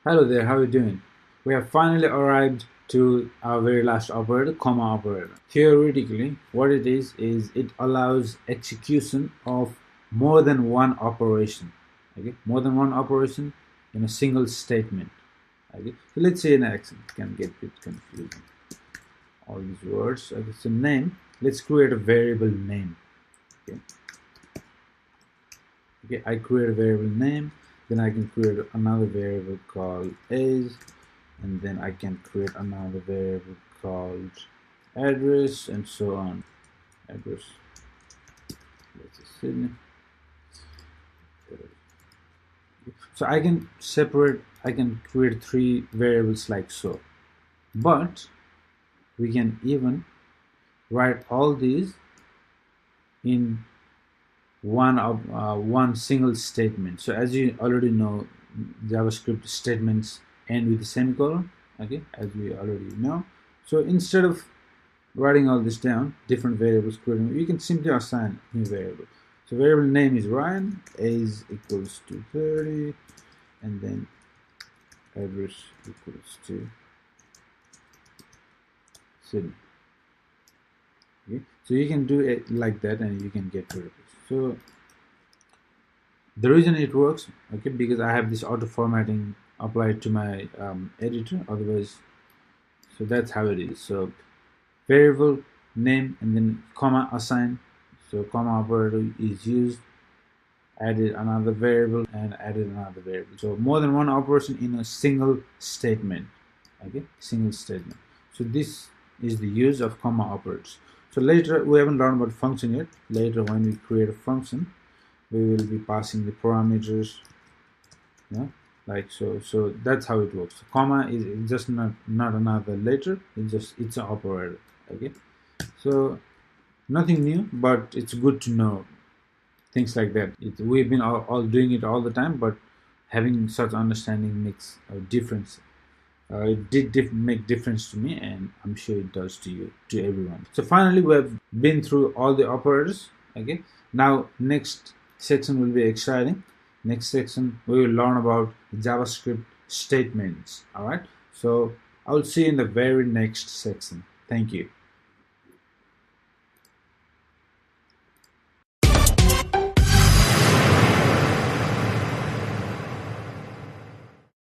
Hello there, how are you doing? We have finally arrived to our very last operator, comma operator. Theoretically, what it is it allows execution of more than one operation. Okay, more than one operation in a single statement. Okay, so let's say an action can get a bit confusing. All these words. Okay, so name. Let's create a variable name. Okay. Okay, I create a variable name, then I can create another variable called age, and then I can create another variable called address, and so on. Address, let's say Sydney. So I can create three variables like so, but we can even write all these in one single statement. So as you already know, JavaScript statements end with a semicolon, okay, as we already know. So instead of writing all this down, different variables creating, you can simply assign new variable. So variable name is Ryan, age equals to 30, and then address equals to Sydney. Okay, so you can do it like that, and you can get rid of it. So the reason it works, okay, because I have this auto formatting applied to my editor. Otherwise, so that's how it is. So variable name and then comma assign. So comma operator is used, added another variable and added another variable. So more than one operation in a single statement. Okay, single statement. So this is the use of comma operators. So later, we haven't learned about function yet. Later, when we create a function, we will be passing the parameters, like so. So that's how it works. Comma is just not another letter, it's an operator. Okay, so nothing new, but it's good to know things like that. We've been all doing it all the time, but having such understanding makes a difference. It did make difference to me, and I'm sure it does to you, to everyone. So finally, we have been through all the operators. Okay, now next section will be exciting. Next section we will learn about JavaScript statements. All right, so I will see you in the very next section. Thank you.